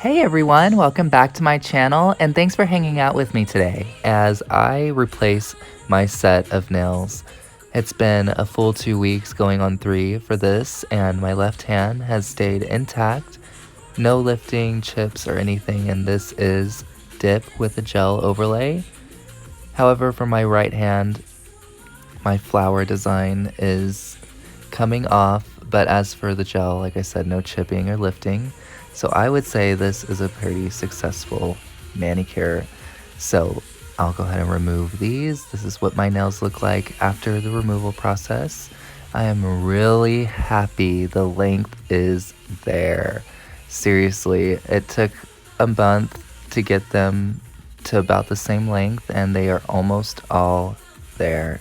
Hey everyone, welcome back to my channel and thanks for hanging out with me today as I replace my set of nails. It's been a full 2 weeks going on 3 for this, and my left hand has stayed intact. No lifting, chips, or anything, and this is dip with a gel overlay. However, for my right hand, my flower design is coming off, but as for the gel, like I said, no chipping or lifting. So I would say this is a pretty successful manicure. So I'll go ahead and remove these. This is what my nails look like after the removal process. I am really happy the length is there. Seriously, it took a month to get them to about the same length, and they are almost all there.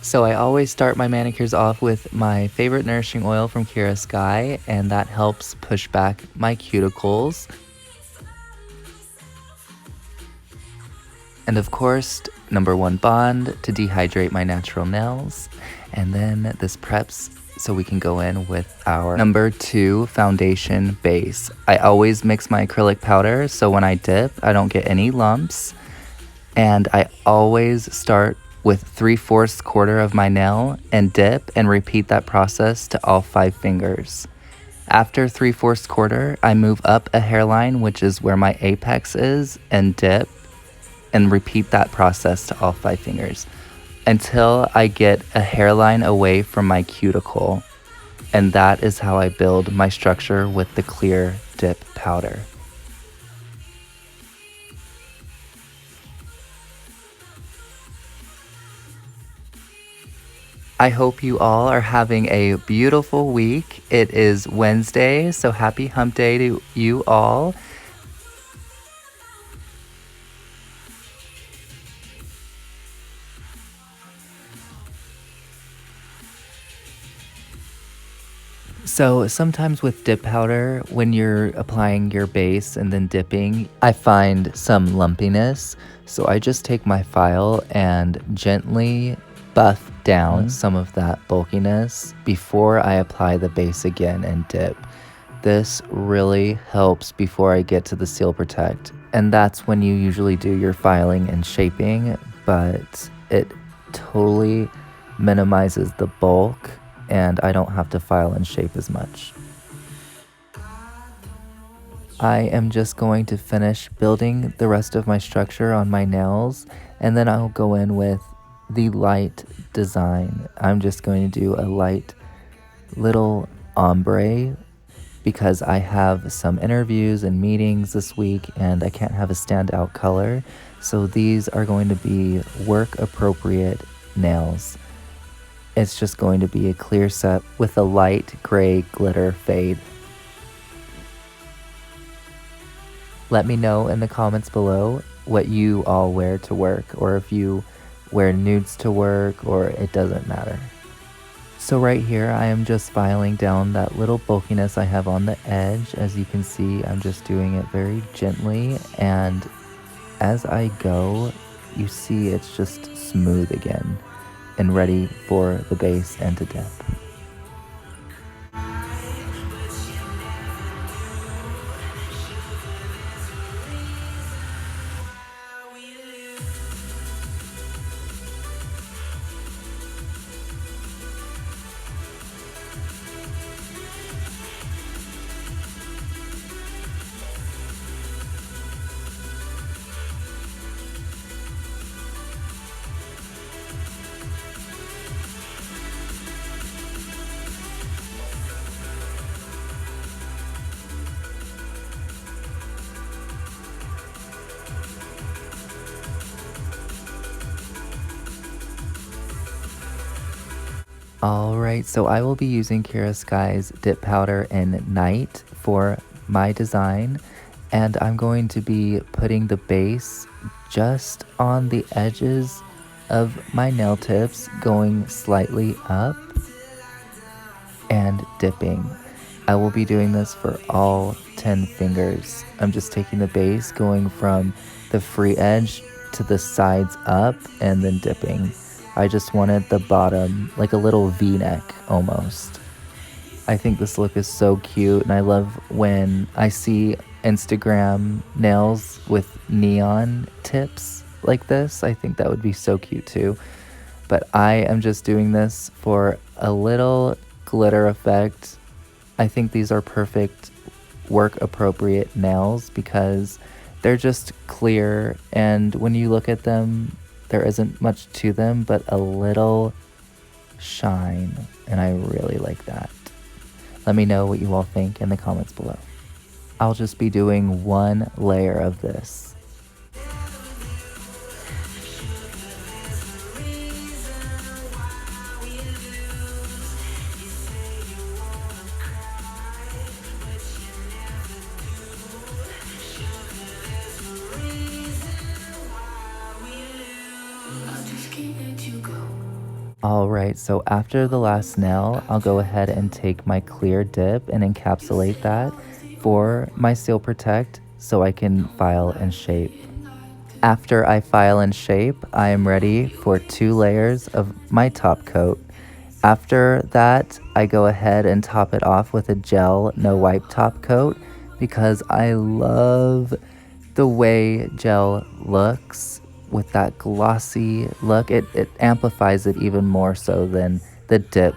So I always start my manicures off with my favorite nourishing oil from Kiara Sky, and that helps push back my cuticles. And of course, #1 bond to dehydrate my natural nails. And then this preps so we can go in with our #2 foundation base. I always mix my acrylic powder so when I dip, I don't get any lumps. And I always start with 3/4 quarter of my nail and dip and repeat that process to all 5 fingers. After 3/4 quarter, I move up a hairline, which is where my apex is, and dip and repeat that process to all 5 fingers until I get a hairline away from my cuticle. And that is how I build my structure with the clear dip powder. I hope you all are having a beautiful week. It is Wednesday, so happy hump day to you all. So sometimes with dip powder, when you're applying your base and then dipping, I find some lumpiness. So I just take my file and gently buff down some of that bulkiness before I apply the base again and dip. This really helps before I get to the Seal Protect. And that's when you usually do your filing and shaping, but it totally minimizes the bulk and I don't have to file and shape as much. I am just going to finish building the rest of my structure on my nails, and then I'll go in with the light design. I'm just going to do a light little ombre because I have some interviews and meetings this week and I can't have a standout color. So these are going to be work appropriate nails. It's just going to be a clear set with a light gray glitter fade. Let me know in the comments below what you all wear to work, or if you wear nudes to work, or it doesn't matter. So right here, I am just filing down that little bulkiness I have on the edge. As you can see, I'm just doing it very gently, and as I go, you see it's just smooth again and ready for the base and to dip. Alright, so I will be using Kiara Sky's dip powder in Night for my design, and I'm going to be putting the base just on the edges of my nail tips, going slightly up and dipping. I will be doing this for all 10 fingers. I'm just taking the base, going from the free edge to the sides up, and then dipping. I just wanted the bottom like a little V-neck almost. I think this look is so cute, and I love when I see Instagram nails with neon tips like this. I think that would be so cute too. But I am just doing this for a little glitter effect. I think these are perfect work appropriate nails because they're just clear, and when you look at them, there isn't much to them but a little shine, and I really like that. Let me know what you all think in the comments below. I'll just be doing one layer of this. Alright, so after the last nail, I'll go ahead and take my clear dip and encapsulate that for my Seal Protect so I can file and shape. After I file and shape, I am ready for 2 layers of my top coat. After that, I go ahead and top it off with a gel no wipe top coat because I love the way gel looks with that glossy look. It amplifies it even more so than the dip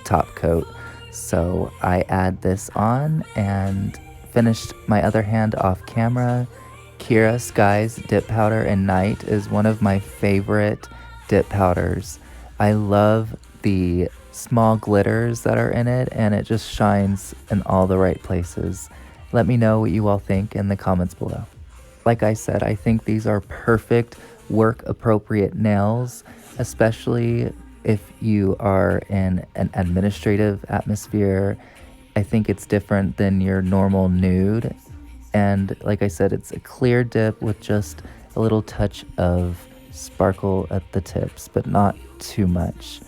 top coat. So I add this on and finished my other hand off camera. Kiara Sky's dip powder in Night is one of my favorite dip powders. I love the small glitters that are in it, and it just shines in all the right places. Let me know what you all think in the comments below. Like I said, I think these are perfect work appropriate nails, especially if you are in an administrative atmosphere. I think it's different than your normal nude. And like I said, it's a clear dip with just a little touch of sparkle at the tips, but not too much.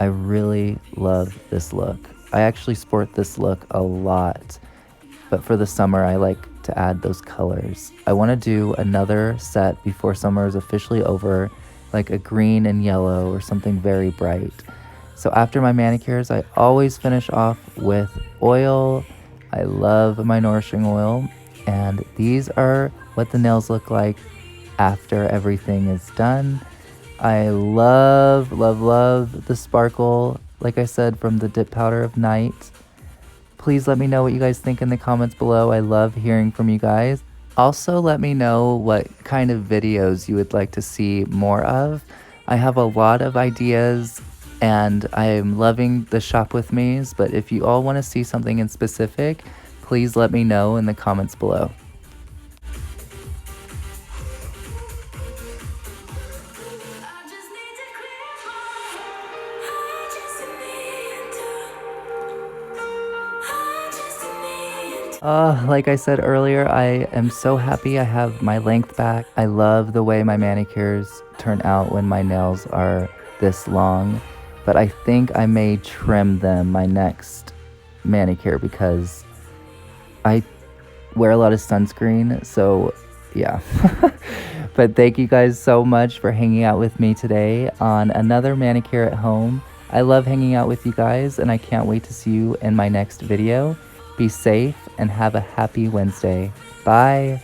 I really love this look. I actually sport this look a lot, but for the summer, I like to add those colors. I want to do another set before summer is officially over, like a green and yellow or something very bright. So after my manicures, I always finish off with oil. I love my nourishing oil, and these are what the nails look like after everything is done. I love, love, love the sparkle, like I said, from the dip powder of Night. Please let me know what you guys think in the comments below. I love hearing from you guys. Also, let me know what kind of videos you would like to see more of. I have a lot of ideas, and I am loving the shop with me's, but if you all want to see something in specific, please let me know in the comments below. Like I said earlier, I am so happy I have my length back. I love the way my manicures turn out when my nails are this long, but I think I may trim them my next manicure because I wear a lot of sunscreen, so yeah. But thank you guys so much for hanging out with me today on another manicure at home. I love hanging out with you guys, and I can't wait to see you in my next video. Be safe and have a happy Wednesday. Bye.